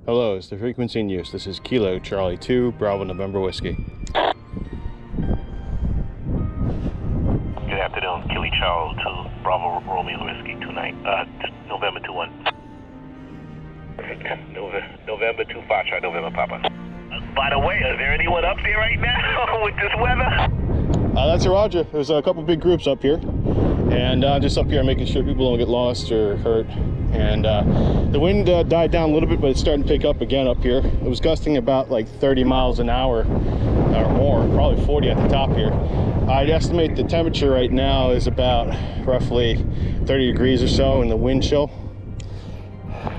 Hello, it's the frequency in use. This is Kilo Charlie 2 Bravo November Whiskey. Good afternoon, Kilo Charlie 2 Bravo Romeo Whiskey 29 November 21. November 25 Charlie November Papa. By the way, is there anyone up there right now with this weather? That's a Roger. There's a couple big groups up here, and just up here making sure people don't get lost or hurt. And the wind died down a little bit, but it's starting to pick up again up here. It was gusting about like 30 miles an hour or more, probably 40 at the top here. I'd estimate the temperature right now is about roughly 30 degrees or so in the wind chill.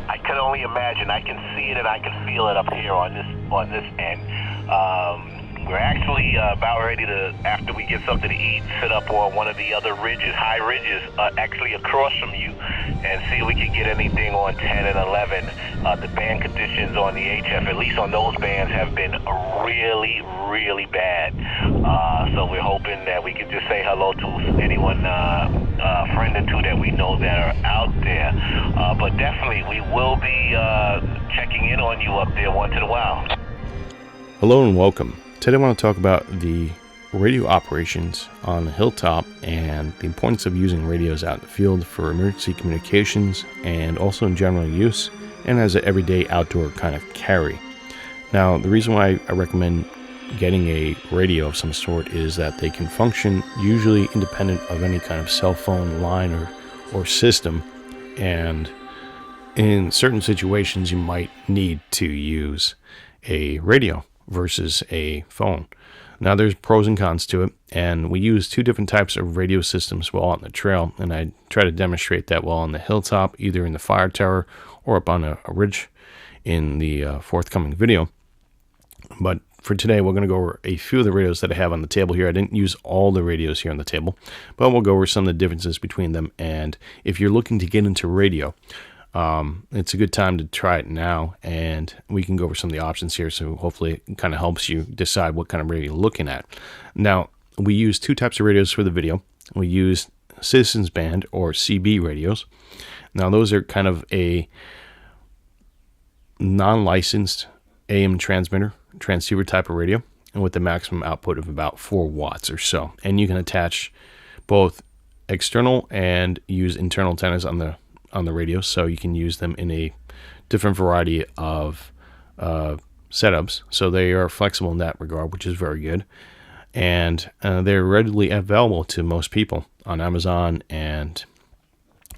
I can only imagine. I can see it and I can feel it up here on this end. We're actually about ready to, after we get something to eat, sit up on one of the other ridges, high ridges, actually across from you, and see if we can get anything on 10 and 11. The band conditions on the HF, at least on those bands, have been really, really bad. So we're hoping that we can just say hello to anyone, friend or two that we know that are out there. But definitely, we will be checking in on you up there once in a while. Hello and welcome. Today I want to talk about the radio operations on the hilltop and the importance of using radios out in the field for emergency communications and also in general use and as an everyday outdoor kind of carry. Now, the reason why I recommend getting a radio of some sort is that they can function usually independent of any kind of cell phone line or system, and in certain situations you might need to use a radio versus a phone. Now, there's pros and cons to it, and we use two different types of radio systems while on the trail, and I try to demonstrate that while on the hilltop, either in the fire tower or up on a ridge in the forthcoming video. But for today, we're going to go over a few of the radios that I have on the table here. I didn't use all the radios here on the table, but we'll go over some of the differences between them. And if you're looking to get into radio, it's a good time to try it now, and we can go over some of the options here, so hopefully it kind of helps you decide what kind of radio you're looking at. Now, we use two types of radios for the video. We use Citizens Band or CB radios. Now, those are kind of a non-licensed AM transceiver type of radio, and with the maximum output of about 4 watts or so. And you can attach both external and use internal antennas on the radio, so you can use them in a different variety of setups. So they are flexible in that regard, which is very good. And they're readily available to most people on Amazon and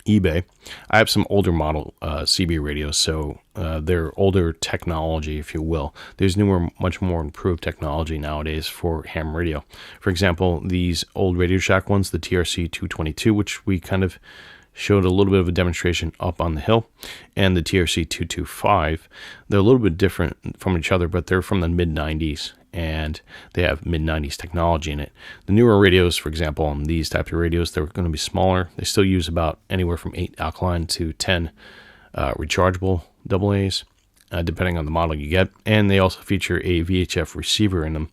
eBay. I have some older model CB radios, so they're older technology, if you will. There's newer, much more improved technology nowadays for ham radio. For example, these old Radio Shack ones, the TRC 222, which we kind of showed a little bit of a demonstration up on the hill, and the TRC 225. They're a little bit different from each other, but they're from the mid-90s, and they have mid-90s technology in it. The newer radios, for example, on these types of radios, they're going to be smaller. They still use about anywhere from 8 alkaline to 10 rechargeable AA's, depending on the model you get. And they also feature a VHF receiver in them,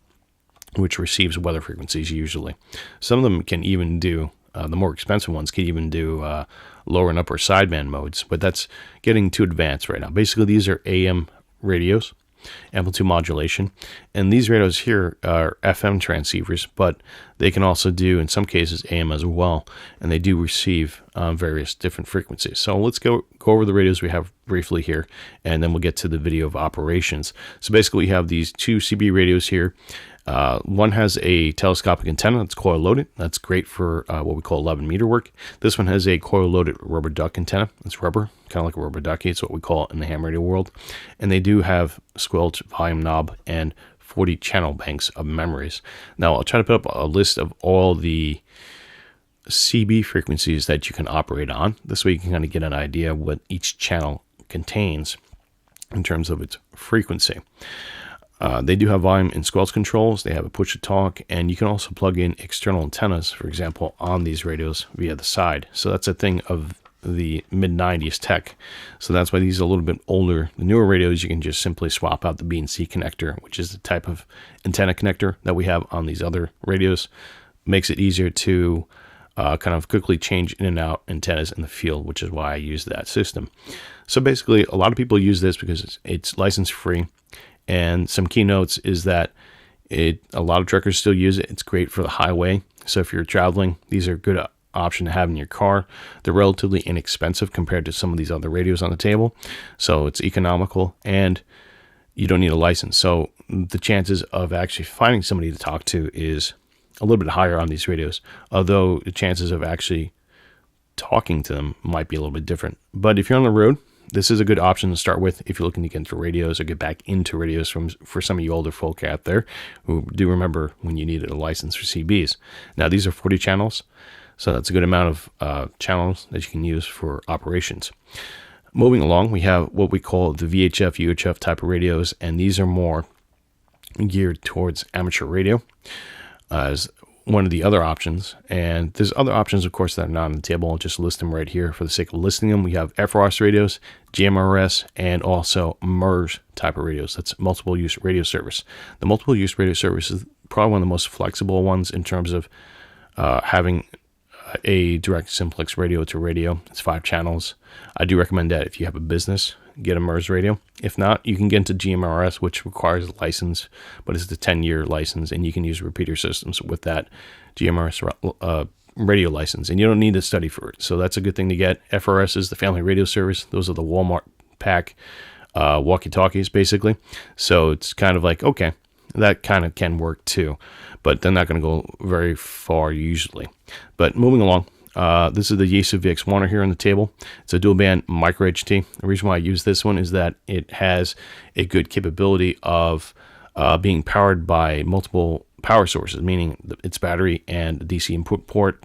which receives weather frequencies usually. Some of them can even do the more expensive ones can even do lower and upper sideband modes, but that's getting too advanced right now. Basically, these are AM radios, amplitude modulation, and these radios here are FM transceivers, but they can also do, in some cases, AM as well, and they do receive various different frequencies. So let's go over the radios we have briefly here, and then we'll get to the video of operations. So basically, we have these two CB radios here. One has a telescopic antenna that's coil loaded. That's great for what we call 11 meter work. This one has a coil loaded rubber duck antenna. It's rubber, kind of like a rubber ducky. It's what we call it in the ham radio world. And they do have squelch, volume knob, and 40 channel banks of memories. Now, I'll try to put up a list of all the CB frequencies that you can operate on. This way you can kind of get an idea of what each channel contains in terms of its frequency. They do have volume and squelch controls. They have a push to talk, and you can also plug in external antennas, for example, on these radios via the side. So that's a thing of the mid-90s tech. So that's why these are a little bit older. The newer radios, you can just simply swap out the B and C connector, which is the type of antenna connector that we have on these other radios. Makes it easier to kind of quickly change in and out antennas in the field, which is why I use that system. So basically, a lot of people use this because it's license free, and some keynotes is that a lot of truckers still use it. It's great for the highway. So if you're traveling, these are a good option to have in your car. They're relatively inexpensive compared to some of these other radios on the table. So it's economical, and you don't need a license. So the chances of actually finding somebody to talk to is a little bit higher on these radios, although the chances of actually talking to them might be a little bit different. But if you're on the road, this is a good option to start with if you're looking to get into radios or get back into radios for some of you older folk out there who do remember when you needed a license for CBs. Now, these are 40 channels, so that's a good amount of channels that you can use for operations. Moving along, we have what we call the VHF, UHF type of radios, and these are more geared towards amateur radio as one of the other options. And there's other options, of course, that are not on the table. I'll just list them right here for the sake of listing them. We have FRS radios, GMRS, and also MERS type of radios. That's multiple use radio service. The multiple use radio service is probably one of the most flexible ones in terms of having a direct simplex radio to radio. It's 5 channels. I do recommend that if you have a business, get a MERS radio. If not, you can get into GMRS, which requires a license, but it's the 10-year license, and you can use repeater systems with that GMRS radio license, and you don't need to study for it. So that's a good thing to get. FRS is the family radio service. Those are the Walmart pack walkie-talkies, basically. So it's kind of like, okay, that kind of can work too, but they're not going to go very far usually. But moving along, this is the Yaesu VX1r here on the table. It's a dual band micro HT. The reason why I use this one is that it has a good capability of being powered by multiple power sources, meaning its battery and DC input port.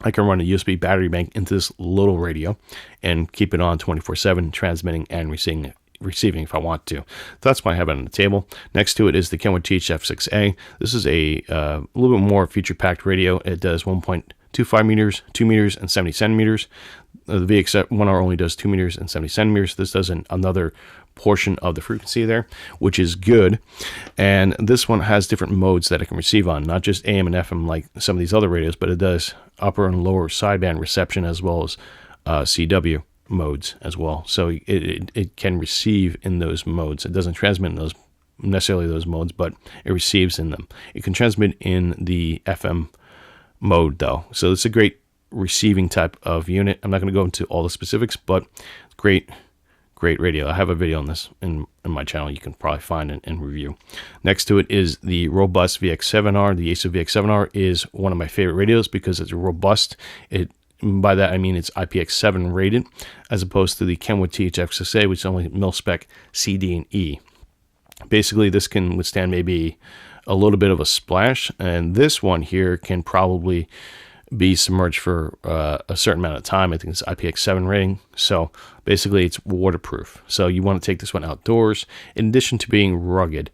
I can run a USB battery bank into this little radio and keep it on 24/7, transmitting and receiving if I want to. That's why I have it on the table. Next to it is the Kenwood THF6A. This is a little bit more feature-packed radio. It does 1.25 meters, 2 meters, and 70 centimeters. The VX1r only does 2 meters and 70 centimeters. This does another portion of the frequency there, which is good. And this one has different modes that it can receive on, not just AM and FM like some of these other radios, but it does upper and lower sideband reception as well as CW modes as well. So it can receive in those modes. It doesn't transmit in those necessarily those modes, but it receives in them. It can transmit in the FM mode though. So it's a great receiving type of unit. I'm not going to go into all the specifics, but great radio. I have a video on this in my channel. You can probably find and review. Next to it is the robust VX7r. The Yaesu VX7r is one of my favorite radios because it's robust. By that I mean it's IPX7 rated, as opposed to the Kenwood THF6A, which is only mil-spec C, D, and E. Basically, this can withstand maybe a little bit of a splash, and this one here can probably be submerged for a certain amount of time. I think it's IPX7 rating, so basically it's waterproof. So you want to take this one outdoors. In addition to being rugged,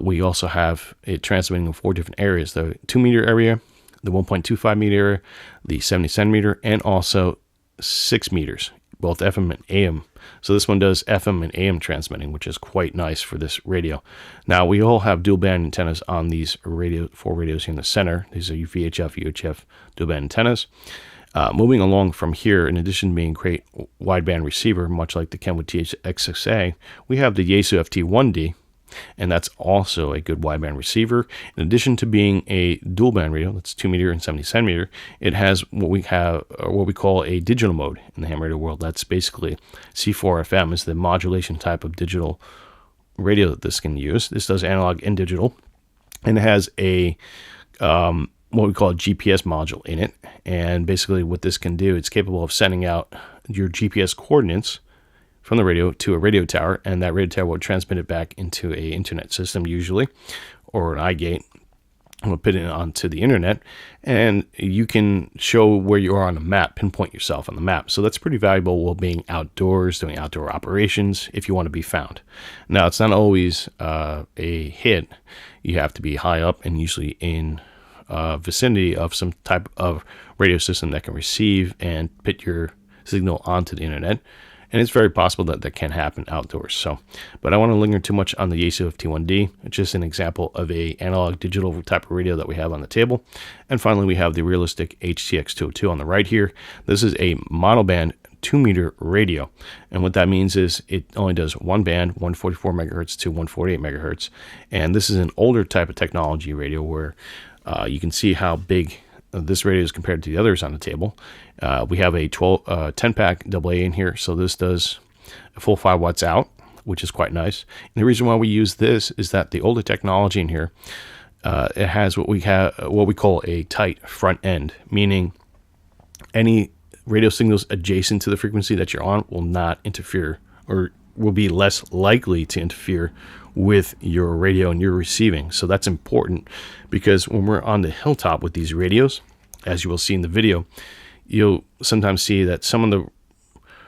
we also have it transmitting in 4 different areas: the 2 meter area, the 1.25 meter area, the 70 centimeter, and also 6 meters, both FM and AM. So this one does FM and AM transmitting, which is quite nice for this radio. Now, we all have dual band antennas on these 4 radios here in the center. These are VHF, UHF dual band antennas. Moving along from here, in addition to being a great wideband receiver, much like the Kenwood THX6A, we have the Yaesu FT1D, and that's also a good wideband receiver. In addition to being a dual band radio, that's 2 meter and 70 centimeter, it has what we call a digital mode in the ham radio world. That's basically C4FM is the modulation type of digital radio that this can use. This does analog and digital, and it has a what we call a GPS module in it. And basically what this can do, it's capable of sending out your GPS coordinates from the radio to a radio tower, and that radio tower will transmit it back into a internet system usually, or an iGate. We'll put it onto the internet, and you can show where you are on the map, pinpoint yourself on the map. So that's pretty valuable while being outdoors, doing outdoor operations, if you want to be found. Now, it's not always a hit. You have to be high up and usually in vicinity of some type of radio system that can receive and put your signal onto the internet. and it's very possible that that can happen outdoors. So, but I want to linger too much on the Yaesu FT1D. It's just an example of a analog digital type of radio that we have on the table. And finally, we have the realistic HTX202 on the right here. This is a monoband 2-meter radio, and what that means is it only does one band, 144 megahertz to 148 megahertz. And this is an older type of technology radio where you can see how big this radio is compared to the others on the table. We have a 10-pack AA in here, so this does a full 5 watts out, which is quite nice. And the reason why we use this is that the older technology in here, it has what we call a tight front end, meaning any radio signals adjacent to the frequency that you're on will not interfere, or will be less likely to interfere with your radio and your receiving. So that's important, because when we're on the hilltop with these radios, as you will see in the video, you'll sometimes see that some of the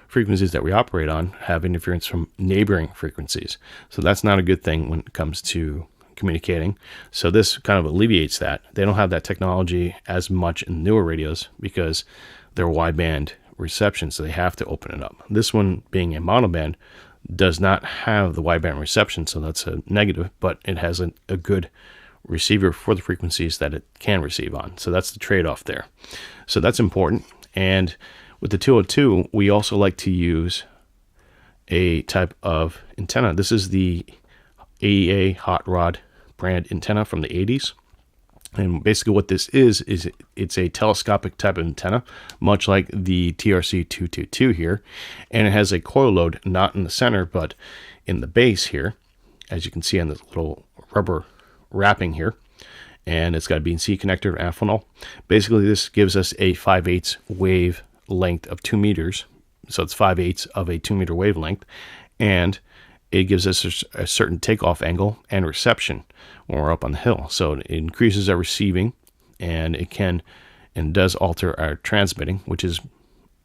frequencies that we operate on have interference from neighboring frequencies. So that's not a good thing when it comes to communicating. So this kind of alleviates that. They don't have that technology as much in newer radios because they're wideband reception, so they have to open it up. This one, being a monoband, does not have the wideband reception, so that's a negative, but it has a good receiver for the frequencies that it can receive on. So that's the trade-off there. So that's important. And with the 202, we also like to use a type of antenna. This is the AEA Hot Rod brand antenna from the 80s. And basically what this is it's a telescopic type of antenna, much like the TRC222 here. And it has a coil load not in the center, but in the base here, as you can see on this little rubber wrapping here. And it's got a B&C connector and funnel. Basically, this gives us a 5/8 wave length of 2 meters. So it's 5/8 of a 2 meter wavelength. And it gives us a certain takeoff angle and reception when we're up on the hill. So it increases our receiving, and it can and does alter our transmitting, which is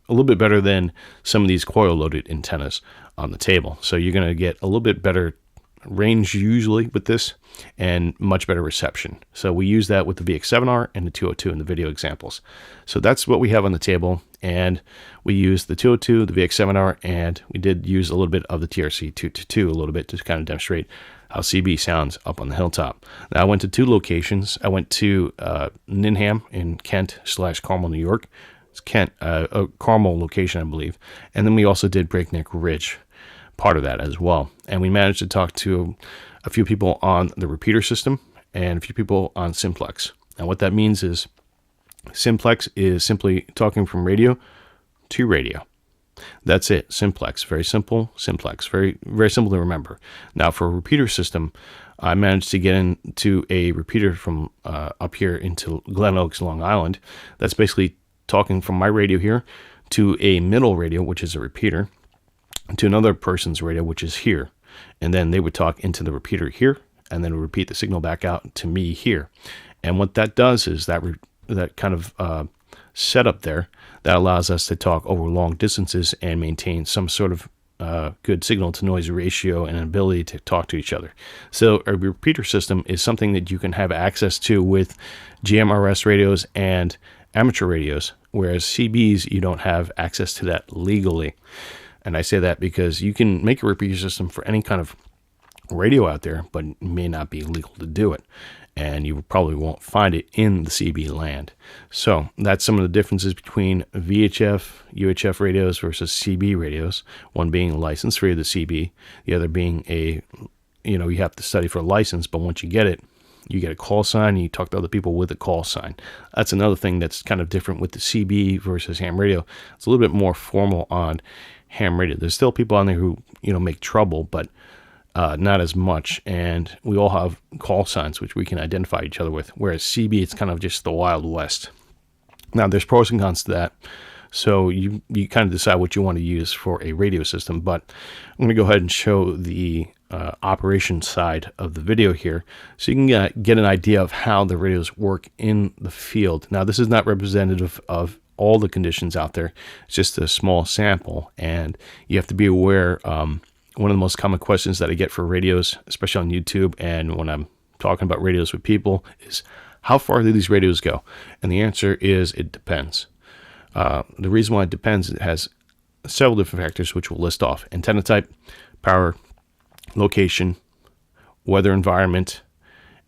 a little bit better than some of these coil-loaded antennas on the table. So you're going to get a little bit better range usually with this, and much better reception. So we use that with the VX7R and the 202 in the video examples. So that's what we have on the table, and we use the 202, the VX7R, and we did use a little bit of the TRC222 a little bit to kind of demonstrate how CB sounds up on the hilltop. Now I went to 2 locations. I went to Ninham in Kent/Carmel, New York. It's Kent, a Carmel location, I believe. And then we also did Breakneck Ridge, part of that as well. And we managed to talk to a few people on the repeater system and a few people on simplex. And what that means is simplex is simply talking from radio to radio. That's it. Simplex. Very simple. Simplex. Very, very simple to remember. Now for a repeater system, I managed to get into a repeater from up here into Glen Oaks, Long Island. That's basically talking from my radio here to a middle radio, which is a repeater, to another person's radio, which is here. And then they would talk into the repeater here, and then repeat the signal back out to me here. And what that does is that kind of setup there, that allows us to talk over long distances and maintain some sort of good signal to noise ratio and an ability to talk to each other. So a repeater system is something that you can have access to with GMRS radios and amateur radios, whereas CBs, you don't have access to that legally. And I say that because you can make a repeater system for any kind of radio out there, but it may not be legal to do it. And you probably won't find it in the CB land. So that's some of the differences between VHF, UHF radios versus CB radios. One being licensed for the CB, the other being you have to study for a license, but once you get it, you get a call sign and you talk to other people with a call sign. That's another thing that's kind of different with the CB versus ham radio. It's a little bit more formal on ham radio. There's still people on there who, make trouble, but not as much. And we all have call signs, which we can identify each other with. Whereas CB, it's kind of just the Wild West. Now, there's pros and cons to that. So you kind of decide what you want to use for a radio system. But I'm going to go ahead and show the operation side of the video here, so you can get an idea of how the radios work in the field. Now, this is not representative of all the conditions out there. It's just a small sample, and you have to be aware. One of the most common questions that I get for radios, especially on YouTube and when I'm talking about radios with people, is how far do these radios go? And the answer is it depends. The reason why it depends, it has several different factors, which we'll list off: antenna type, power, location, weather environment,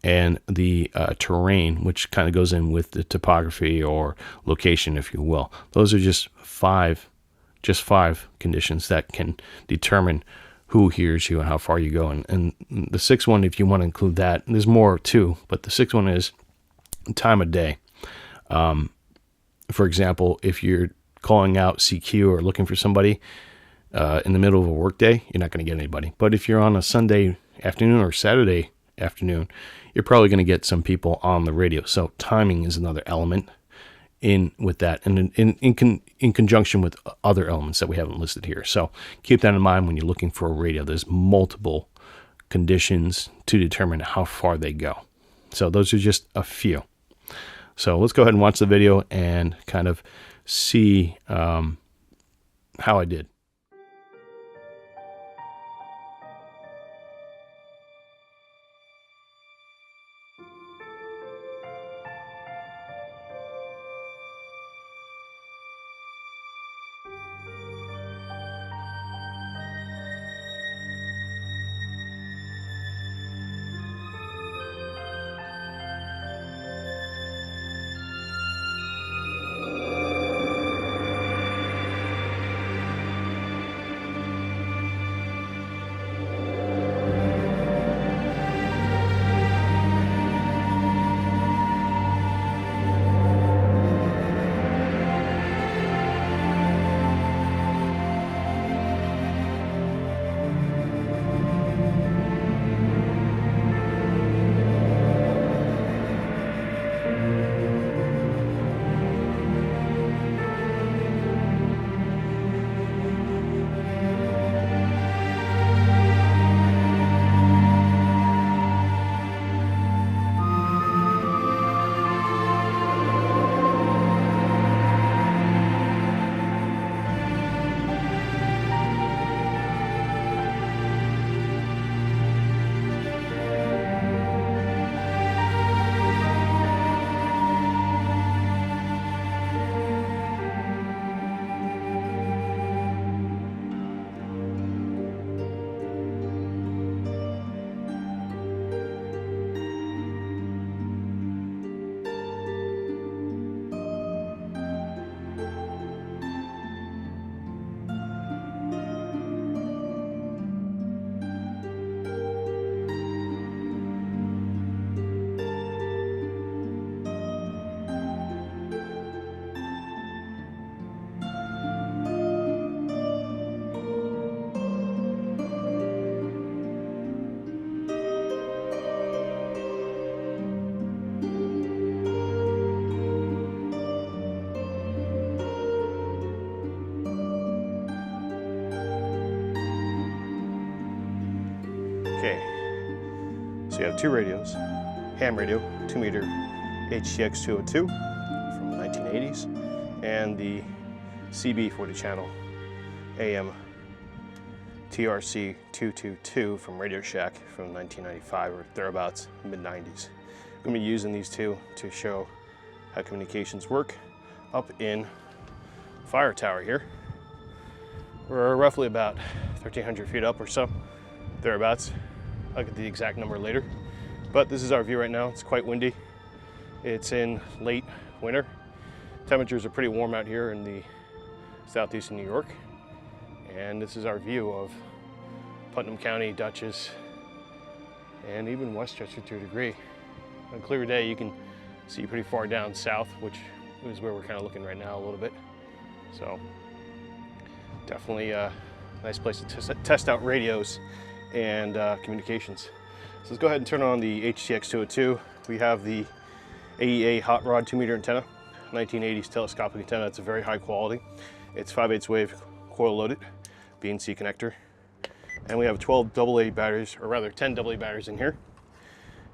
and the terrain, which kind of goes in with the topography or location, if you will. Those are just five conditions that can determine who hears you and how far you go. And the sixth one, if you want to include that, there's more too, but the sixth one is time of day. For example, if you're calling out CQ or looking for somebody in the middle of a workday, you're not going to get anybody. But if you're on a Sunday afternoon or Saturday afternoon, you're probably going to get some people on the radio. So timing is another element in with that, and in conjunction with other elements that we haven't listed here. So keep that in mind when you're looking for a radio. There's multiple conditions to determine how far they go. So those are just a few. So let's go ahead and watch the video and kind of see how I did. Okay, so you have two radios, ham radio, 2-meter HTX202 from the 1980s, and the CB 40-channel AM TRC 222 from Radio Shack from 1995 or thereabouts, mid-90s. I'm going to be using these two to show how communications work up in fire tower here. We're roughly about 1,300 feet up or so, thereabouts. I'll get the exact number later. But this is our view right now. It's quite windy. It's in late winter. Temperatures are pretty warm out here in the southeastern New York. And this is our view of Putnam County, Dutchess, and even Westchester to a degree. On a clear day, you can see pretty far down south, which is where we're kind of looking right now a little bit. So definitely a nice place to test out radios and communications. So let's go ahead and turn on the HTX202. We have the AEA hot rod 2-meter antenna, 1980s telescopic antenna. It's a very high quality. It's 5/8 wave coil loaded, BNC connector. And we have 12 AA batteries, or rather 10 AA batteries in here.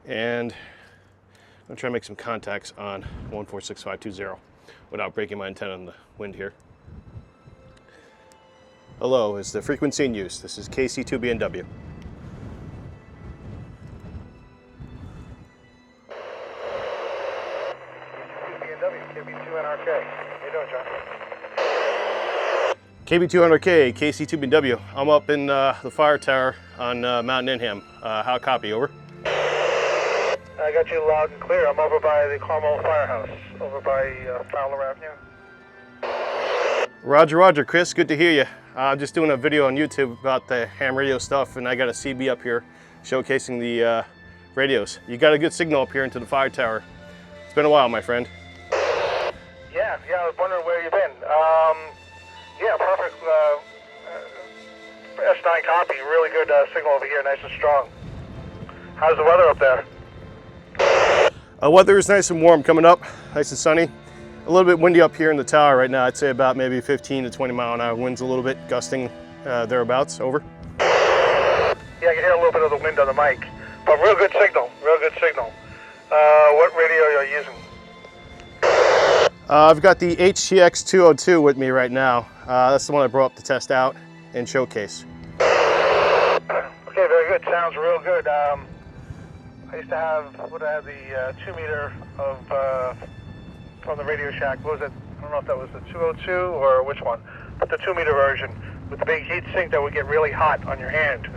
And I'm gonna try to make some contacts on 146520 without breaking my antenna in the wind here. Hello, is the frequency in use? This is KC2BNW. KC2BNW, KB2NRK. How you doing, John? KB200K, KC2BW. I'm up in the fire tower on Mount Inham. How copy, over? I got you loud and clear. I'm over by the Carmel Firehouse, over by Fowler Avenue. Roger, roger, Chris. Good to hear you. I'm just doing a video on YouTube about the ham radio stuff, and I got a CB up here showcasing the radios. You got a good signal up here into the fire tower. It's been a while, my friend. Yeah, I was wondering where you've been. Yeah, perfect. S9 copy. Really good signal over here, nice and strong. How's the weather up there? Weather is nice and warm coming up, nice and sunny. A little bit windy up here in the tower right now. I'd say about maybe 15 to 20 mile an hour winds, a little bit gusting thereabouts. Over. Yeah, I can hear a little bit of the wind on the mic, but real good signal, real good signal. What radio are you using? I've got the HT1000 with me right now. That's the one I brought up to test out and showcase. Okay, very good. Sounds real good. I used to have, the 2 meter of from the Radio Shack. What was it? I don't know if that was the 202 or which one, but the 2 meter version with the big heat sink that would get really hot on your hand.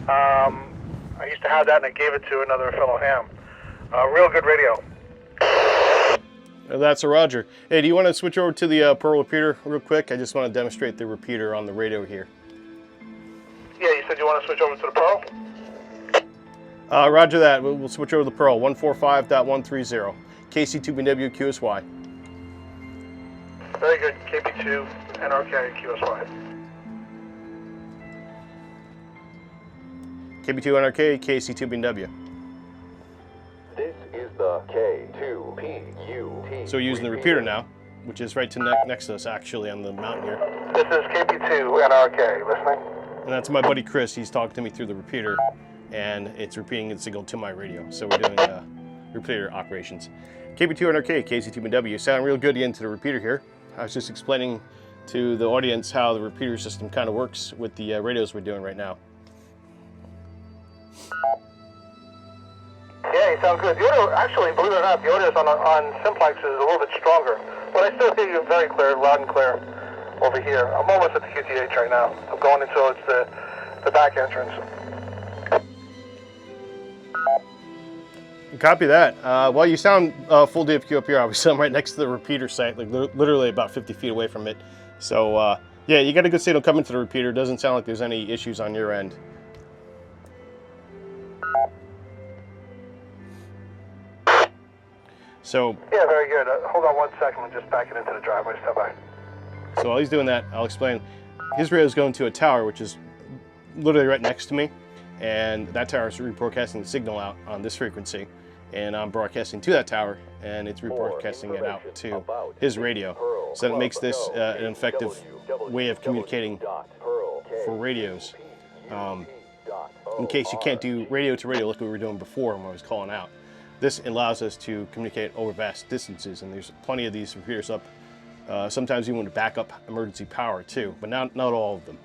I used to have that, and I gave it to another fellow ham. Real good radio. That's a roger. Hey, do you want to switch over to the Pearl repeater real quick? I just want to demonstrate the repeater on the radio here. Yeah, you said you want to switch over to the Pearl? Roger that. We'll switch over to the Pearl 145.130. KC2BW QSY. Very good. KB2 NRK QSY. KB2 NRK KC2BW. This is the K2PUT. So we're using the repeater now, which is right to next to us actually on the mountain here. This is KB2 NRK. Listening? And that's my buddy Chris. He's talking to me through the repeater, and it's repeating the signal to my radio. So we're doing repeater operations. KB200K, KC2BW. Sound real good into the repeater here. I was just explaining to the audience how the repeater system kind of works with the radios we're doing right now. Yeah, you sound good. The audio, actually, believe it or not, the audio on Simplex is a little bit stronger, but I still hear you very clear, loud and clear over here. I'm almost at the QTH right now. I'm going into the back entrance. Copy that. Well, you sound full DFQ up here. Obviously, I'm right next to the repeater site, like literally about 50 feet away from it. So, yeah, you got a good signal coming to the repeater. Doesn't sound like there's any issues on your end. So, yeah, very good. Hold on 1 second. I'm just backing into the driveway. Step by. So while he's doing that, I'll explain. His radio is going to a tower, which is literally right next to me. And that tower is rebroadcasting the signal out on this frequency. And I'm broadcasting to that tower, and it's rebroadcasting it out to his radio. So that makes this an effective way of communicating for radios. In case you can't do radio to radio like we were doing before when I was calling out. This allows us to communicate over vast distances, and there's plenty of these repeaters up. Sometimes even to back up emergency power too, but not all of them.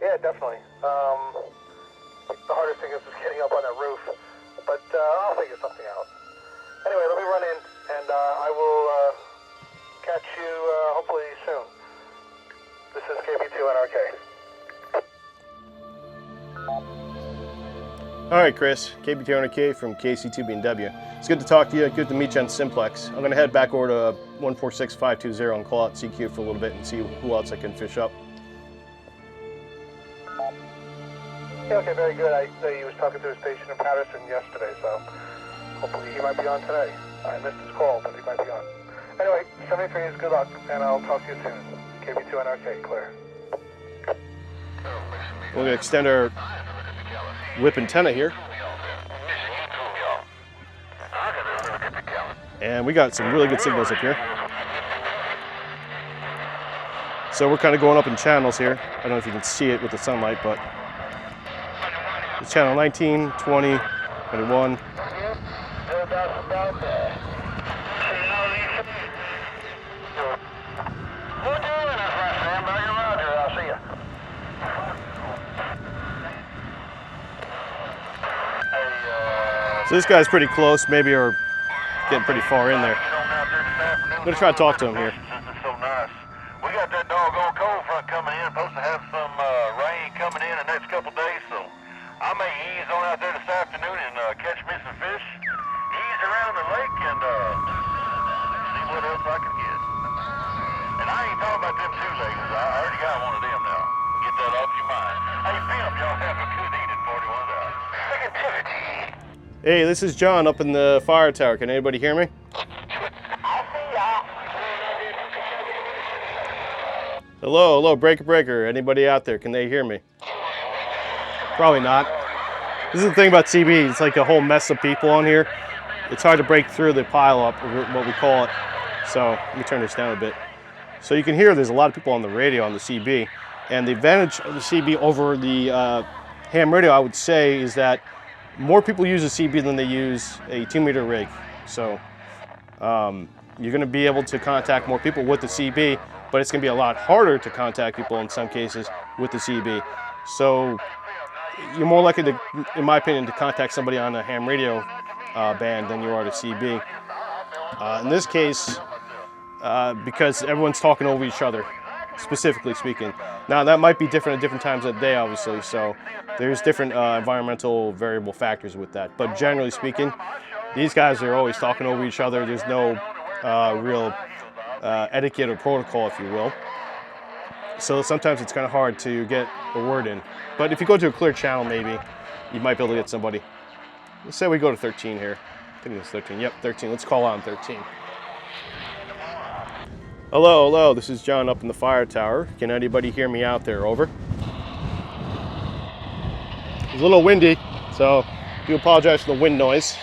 Yeah, definitely. The hardest thing is just getting up on that roof, but I'll figure something out. Anyway, let me run in, and I will catch you hopefully soon. This is KB2NRK. All right, Chris, KB200K from KC2BW. It's good to talk to you. Good to meet you on Simplex. I'm going to head back over to 146520 and call out CQ for a little bit and see who else I can fish up. Yeah, okay, very good. I know he was talking to his patient in Patterson yesterday, so hopefully he might be on today. I missed his call, but he might be on. Anyway, 73 is good luck, and I'll talk to you soon. KB2NRK, clear. We're going to extend our whip antenna here. And we got some really good signals up here. So we're kind of going up in channels here. I don't know if you can see it with the sunlight, but it's channel 19, 20, 21. So this guy's pretty close, maybe, or getting pretty far in there. I'm gonna try to talk to him here. This is so nice. We got that doggone cold front coming in. Supposed to have some rain coming in the next couple days, so I may ease on out there this afternoon and catch me some fish. Ease around the lake and see what else I can get. And I ain't talking about them 2-leggers. I already got one of them now. Get that off your mind. Hey, Pimp, y'all have a good evening, 41 hours. Negativity. Hey, this is John up in the fire tower. Can anybody hear me? Hello, breaker. Anybody out there? Can they hear me? Probably not. This is the thing about CB. It's like a whole mess of people on here. It's hard to break through the pile up, or what we call it. So let me turn this down a bit. So you can hear there's a lot of people on the radio on the CB. And the advantage of the CB over the ham radio, I would say, is that more people use a CB than they use a 2-meter rig. So you're going to be able to contact more people with the CB, but it's going to be a lot harder to contact people in some cases with the CB. So you're more likely to, in my opinion, to contact somebody on a ham radio band than you are to CB. In this case, because everyone's talking over each other, specifically speaking. Now that might be different at different times of the day, obviously, so there's different environmental variable factors with that. But generally speaking, these guys are always talking over each other. There's no real etiquette or protocol, if you will. So sometimes it's kind of hard to get a word in. But if you go to a clear channel, maybe, you might be able to get somebody. Let's say we go to 13 here. I think it's 13. Yep, 13. Let's call on 13. Hello, this is John up in the fire tower. Can anybody hear me out there? Over. It's a little windy, so I do apologize for the wind noise.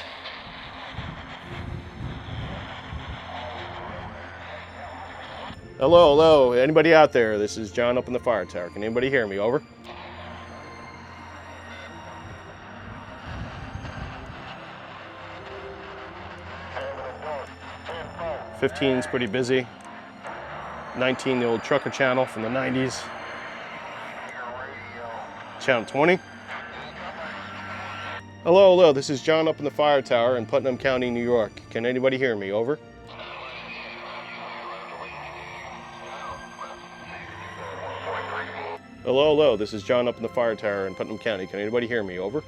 Hello, anybody out there? This is John up in the fire tower. Can anybody hear me? Over. '15's pretty busy. 19, the old trucker channel from the 90s. Channel 20. Hello, this is John up in the fire tower in Putnam County, New York. Can anybody hear me? Over. Hello, this is John up in the fire tower in Putnam County. Can anybody hear me? Over.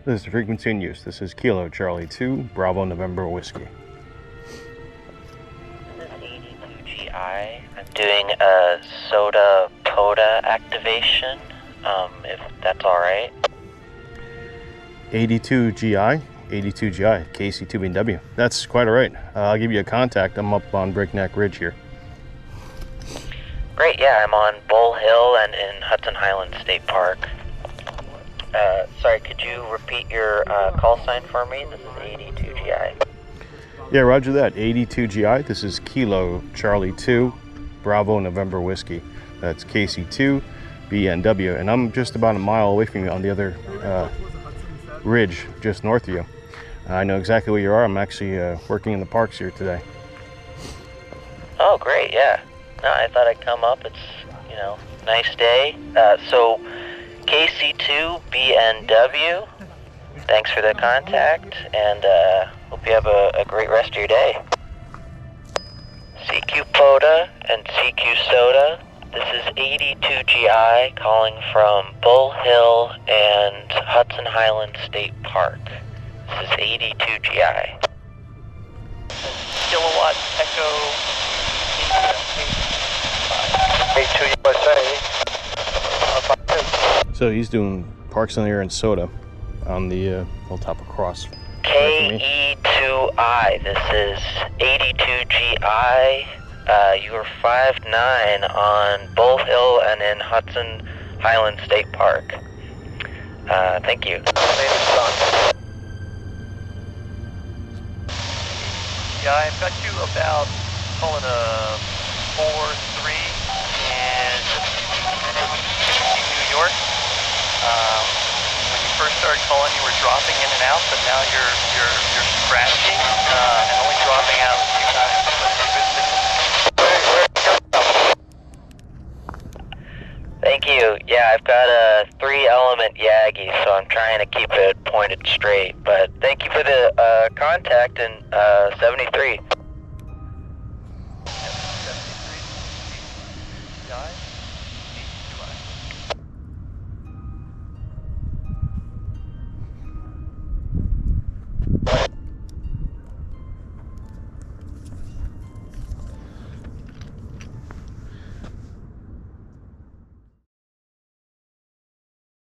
This is the frequency in use. This is Kilo Charlie 2, Bravo November Whiskey. This is 82GI. I'm doing a soda PODA activation, if that's alright. 82GI, KC2BW. That's quite alright. I'll give you a contact. I'm up on Breakneck Ridge here. Great, yeah, I'm on Bull Hill and in Hudson Highland State Park. Sorry, could you repeat your call sign for me? This is 82GI. Yeah, roger that. 82GI. This is Kilo Charlie 2, Bravo November Whiskey. That's KC2BNW, and I'm just about a mile away from you on the other ridge, just north of you. I know exactly where you are. I'm actually working in the parks here today. Oh, great, yeah. No, I thought I'd come up. It's, nice day. So KC2BNW, thanks for the contact, and hope you have a great rest of your day. CQ PODA and CQ Soda, this is 82GI calling from Bull Hill and Hudson Highland State Park. This is 82GI. Kilowatt Echo 82 USA. So he's doing parks in the air and soda on the hilltop across. KE2I, this is 82GI. You are 5'9" on Bull Hill and in Hudson Highland State Park. Thank you. Yeah, I've got you about calling a 4-3 and New York. When you first started calling, you were dropping in and out, but now you're scratching and only dropping out a few times. Thank you. Yeah, I've got a 3-element YAG laggy, so I'm trying to keep it pointed straight. But thank you for the contact, and 73.